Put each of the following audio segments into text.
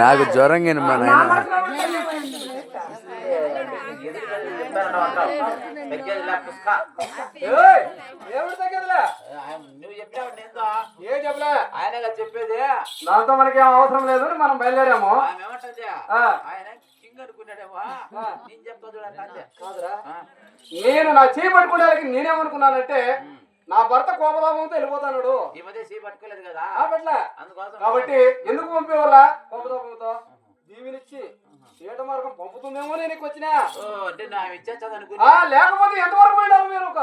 నాకు జ్వరంగా మా నాయన ఆయనగా చెప్పేది దాంతో మనకి ఏం అవసరం లేదు మనం బయలుదేరాము. నేను నా చేయి పట్టుకునేకి నేనేమనుకున్నానంటే నా భర్త కోపతాపంతో వెళ్ళిపోతాడు. ఈ మధ్య చేయి పట్టుకోలేదు కదా కాబట్టి ఎందుకు పంపేవాళ్ళ కోపతాపంతో దీవినిచ్చి ఏట మార్గం పంపుతుందేమో నేను ఇక్కడ వచ్చినా. అంటే నా ఇచ్చేది అనుకున్నా. లేకపోతే ఎంతవరకు పోయినారు మీరు? ఒక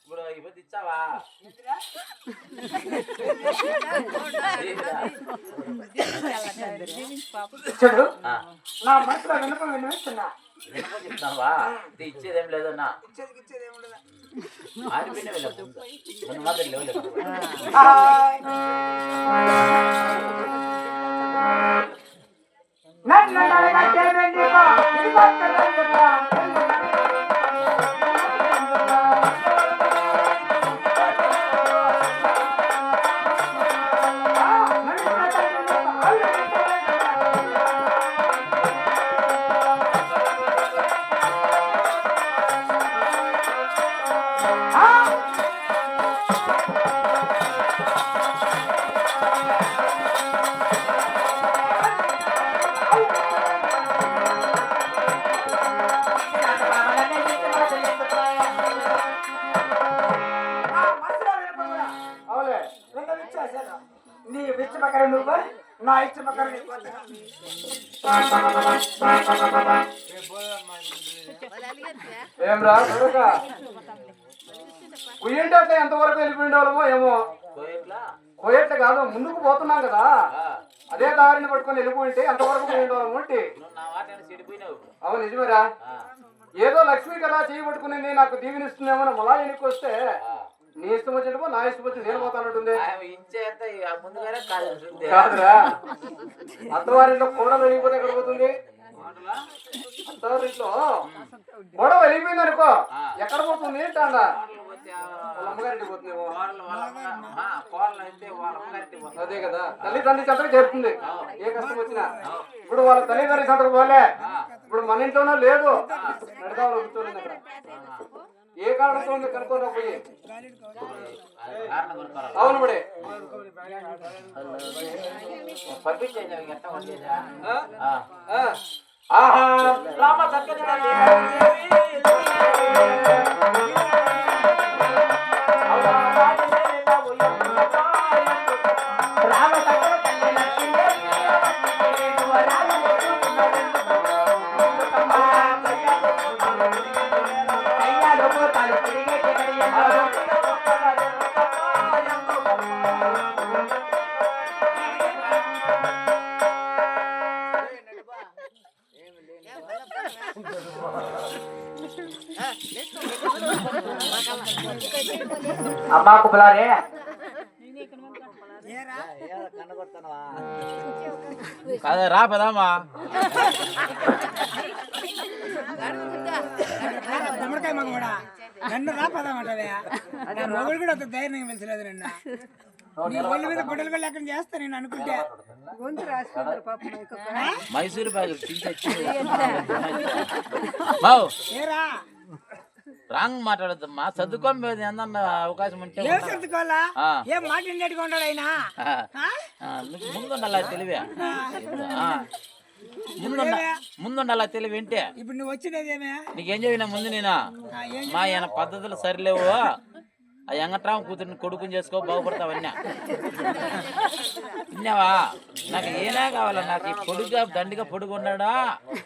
ఇప్పుడు ఈ పొద్దు ఇచ్చావా? చెడు నా మనసులో వినపం వినిపిస్తున్నా. వినపం చెప్తావా? ఇచ్చేదేం లేదన్నా. ఆడిపోయినా వెళ్ళదు నీ ఇష్ట ప్రకారం నువ్వు నా ఇష్ట ప్రకారం ఏం రా కుయ్యంటే ఎంతవరకు వెళ్ళిపోయిన వాళ్ళమో ఏమో. పోయేట్ల కాదు ముందుకు పోతున్నాం కదా, అదే దారిని పట్టుకొని వెళ్ళిపోయింటే ఎంతవరకు పోయిన వాళ్ళము. అవును నిజమేరా. ఏదో లక్ష్మి కదా చేయి పట్టుకుని నాకు దీవెనిస్తుందేమో మళ్ళా వెనక్కి వస్తే నీ ఇష్టం వచ్చినప్పుడు నా ఇష్టం వచ్చి నేను పోతానంటుంది. కాదురా అత్తవారింట్లో కూడలు వెళ్ళిపోతే ఎక్కడ పోతుంది? అత్తవారింట్లో గొడవ వెళ్ళిపోయింది అనుకో ఎక్కడ పోతుంది ఏంటండ? వాళ్ళ అమ్మగారింటికి పోతుందేమో. అదే కదా తల్లిదండ్రి సంతకు చేరుతుంది ఏ కష్టం వచ్చినా. ఇప్పుడు వాళ్ళ తల్లిదండ్రి సంతకు పోలే, ఇప్పుడు మన ఇంట్లోనో లేదు నడకాలో కూర్చోలేదు అక్కడ. ఏ కారణంతో ఉంది కనుక్కోరా పోయి. అవును బడే రామ అమ్మా కుబలారే కాదా రా పదామా తమకాయ మగ కూడా నన్ను రా పదామంటే మొగుడు కూడా అంత ధైర్యం తెలిసలేదు. నిన్న నీ ఒళ్ళ మీద గుడ్డలు కూడా ఎక్కడ చేస్తా నేను అనుకుంటే మైసూరు ఏరా రాంగ్ మాట్లాడద్దమ్మా. చదువుకోలేదు ఏందన్న అవకాశం ఉంటే ఏం చదువుకోవాలా? ఏం మాట్లాడినట్టుగా ఉంటాడు ఆయన. ముందుండాల తెలివి, ముందుండాల తెలివి ఏంటే. ఇప్పుడు నువ్వు వచ్చినదేమే నీకేం చెప్పినా ముందు నేను మా ఆయన పద్ధతులు సరిలేవు, ఆ ఎంగట్రామ కూతురిని కొడుకుని చేసుకో బాగుపడతావన్నా. విన్నావా? నాకు ఏనా కావాలా? నాకు ఈ పొడుగా దండిగా పొడుగు ఉన్నాడా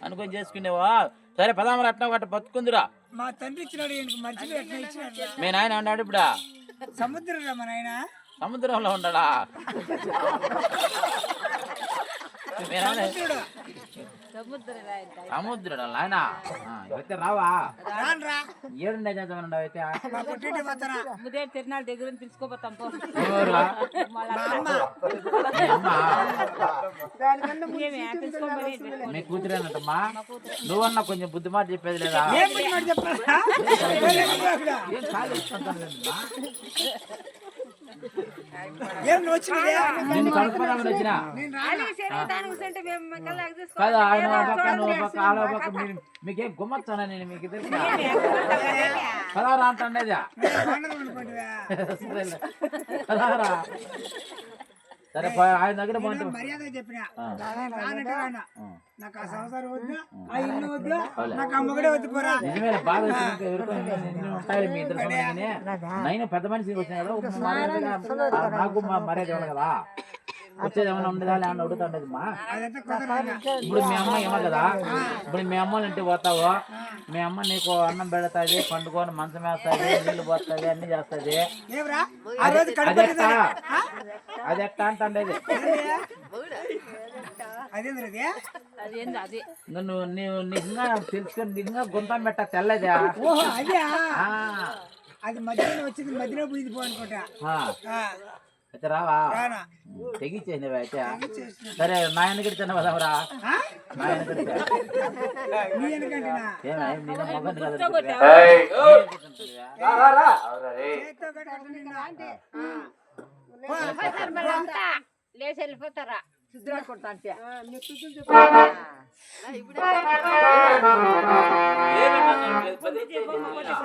అనుకొని చేసుకునేవా? సరే పదామలు అట్లా గట్ట బతుకుందిరా. మా తండ్రి ఇచ్చినాడు మర్చిపోయి ఎట్లా ఇచ్చినాడు. మీ నాయన ఉన్నాడు ఇప్పుడు సముద్రం రా. మా నాయన సముద్రంలో ఉన్నాడా? సముద్రుడు నాయన అయితే రావా? ఏడుండే చేద్దామన్నా అయితే తిరునాళ్ళ దగ్గర పిలుచుకోపోతాం. మీ కూతురేనమ్మా. నువ్వన్నా కొంచెం బుద్ధి మాట చెప్పేది లేదా? ఏం నువ్వు వచ్చినదే? నిన్ను కడుపుదామని వచ్చిన నేను రాను. కాదు ఆయన ఒక పక్క నువ్వు ఒక పక్క ఆడ ఒక పక్క మీకేం గుమ్మచ్చానా నేను మీకు తెలుసా పదహారు అంటుండేది పండుగ అనుకుంటువా? సరేలే పదహారా సరే ఆయన దగ్గర బాగుంటుంది మర్యాద చెప్పినా రానంటే రాను. నాకు ఆ సంసారం వద్దు, ఆ ఇల్లు వద్దు, నాకు అమ్మగడే వద్దు పోరా. నిజమే బాగా ఉంటాయి మీ ఇద్దరు సమయాన్ని నేను పెద్ద మనిషి వచ్చినా కదా నాకు మా మర్యాద ఇవ్వాలి కదా వచ్చేది ఏమైనా ఉండదా లేకుండా అడుగుతుండేది మా అదంతా కుదరదు. ఇప్పుడు మీ అమ్మ ఏమో కదా ఇప్పుడు మీ అమ్మ ఇంటికి పోతావు మీ అమ్మ నీకు అన్నం పెడతాది పండుకొని మంచం వేస్తుంది నీళ్లు పోస్తుంది అన్ని చేస్తుంది ఏమరా ఆ రోజు కడుపు అది ఎట్టా అంటుండేది అదేంద్రది? అదేంది అది నువ్వు నీవు నిజంగా తెలుసుకొని నిజంగా గుంతం పెట్ట తెల్లదా ఓహో అదే అది మధ్యలో వచ్చింది, మధ్యలో పోయింది పో అనుకుంటా. అయితే రావా రానా తెగిచ్చేసినవి అయితే సరే నాయన కడితే వదవరా నాయన కడితే నీ ఎందుకంటేనా ఏమే నేను మొగండి కదా చేత్తో కట్టుకుంటా నిన్ను. లేచి వెళ్ళిపోతారా శుద్ధిగా కొడతా అంటే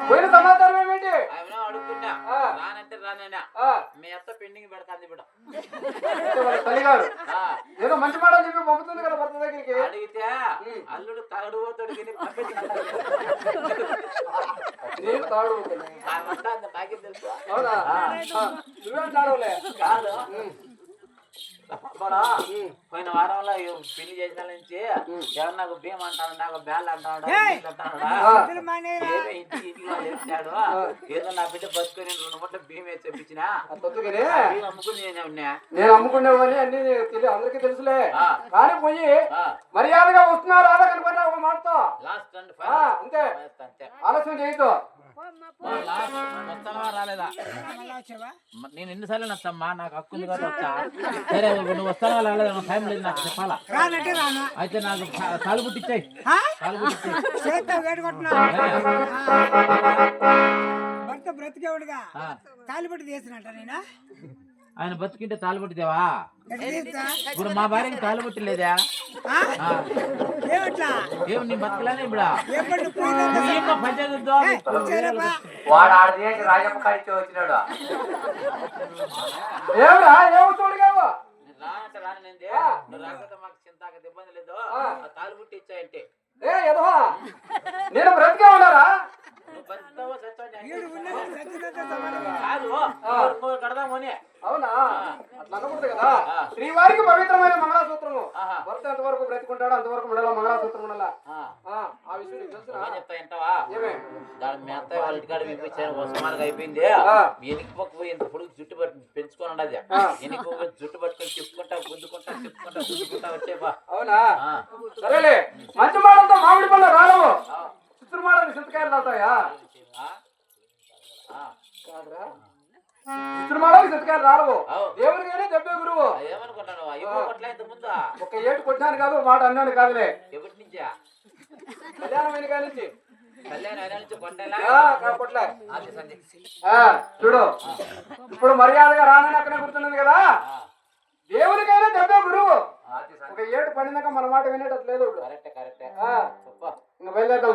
పోయిన సమాచారం ఏమిటి? అడుగుతున్నా రానంటే రానైనా మీ అత్త పెండింగ్ పెడతాంది ఇప్పుడు తల్లిగారు ఏదో మంచి మాట చెప్పి పంపుతుంది కదా భర్త దగ్గరికి. అడిగితే అల్లుడు తాడు పోతాడు నేను తాడు నాకేం తెలుసు అవునా? నువ్వేం తాడవులే కాదు పోయిన వారంలో పెళ్లి చేసిన నుంచి ఎవరు నాకు భీమ్ అంటాడు నాకు బ్యాల్ అంటాడు ఇద్దరు మానేరా? ఇంటికి చెప్తాడు ఏదో నా బిడ్డ బతుకొని 2 మూటలు భీమ్ వేసి చెప్పించిన తొత్తుకనే భీమ్ అమ్ముకుని నేను అమ్ముకునేవని అన్ని అందరికీ తెలుసులే. కానీ పోయి మర్యాదగా వస్తున్నా రాదా కనుక ఒక మాటతో లాస్ట్ అండ్ అంతే ఆలస్యం చేయొద్దు. వస్తావా రాలేదా మళ్ళా వచ్చావా? నేను ఎన్నిసార్లు నచ్చమ్మా నాకు హక్కుంది కాబట్టి వచ్చా సరే నువ్వు వస్తావా రాలేదా టైం లేదు నాకు చెప్పాలా రానంటే రాను. అయితే నాకు తాలు పుట్టించాయి తాలు పుట్టించాయి చేత్తో వేడుకుంటున్నా. భర్త బ్రతికేవాడుగా తాలిపట్టి తీసినట్ట నేను ఆయన బతికింటే తాలు పుట్టిదేవా ఎట్లా తీస్తా? ఇప్పుడు మా భార్యకి తాలు పుట్టిలేదా ఏమట్లా ఏం నీ బతకలేని ఇప్పుడు ఎప్పుడు పోయిందంటే పంచాయతీ వచ్చారబ్బా. వాడు ఆడదేసి రాజమ్మ కాడికి వచ్చినాడు. ఏమరా ఏమో చూడగావు రానంటే రానండి నువ్వు రాకపోతే మాకు చింతాక ఇబ్బంది లేదు తాలు పుట్టి ఇచ్చాయంటే ఎదవా నేను బ్రతికే ఉన్నారా? నువ్వు బతుకుతావో చచ్చావు వీడు ఉన్నది సచ్చినంత సమానంగా. కాదు కడదామని అవునా? అట్లా అనకూడదు కదా. శ్రీవారికి పవిత్రమైన మంగళసూత్రము. భర్త ఎంతవరకు బ్రతికుంటాడో అంతవరకు ఉండాలా మంగళసూత్రం ఉండాలా. ఆ విషయం నీకు తెలుసునా? చెప్తా వింటావా దాని మీ అత్తయ్య వాళ్ళ ఇంటికాడ పంపించాను వసమానగా అయిపోయింది ఎనికి పక్క ఇంత పొడుగు జుట్టు పట్టి పెంచుకొని ఉండదు ఎనికి జుట్టు పట్టుకొని చెప్పుకుంటా గుద్దుకుంటా చెప్పుకుంటా గుద్దుకుంటా వచ్చేపా. అవునా? సరేలే మంచి మాటలతో మామిడి పళ్ళు రాలవు చిత్ర మాటలు చింతకాయలు తాగుతాయా? చిత్ర మాటలు చింతకాయలు రాలవు. దేవునికైనా దెబ్బే గురువు. ఏమనుకుంటాను కొట్లా ఇంత ముందు ఒక ఏటు కొట్టాను కాదు మాట అన్నాను కాదులే. ఎప్పటి నుంచా కళ్యాణమైన కాడి నుంచి కళ్యాణం అయినా నుంచి కొట్టేలా కొట్లే. చూడు ఇప్పుడు మర్యాదగా రానని అక్కడే గుర్తున్నది కదా. దేవునికైనా దెబ్బే గురువు. ఒక ఏటు పడినాక మన మాట వినేటట్లేదు. కరెక్టే కరెక్టే ఇంకా బయలుదేరదాం.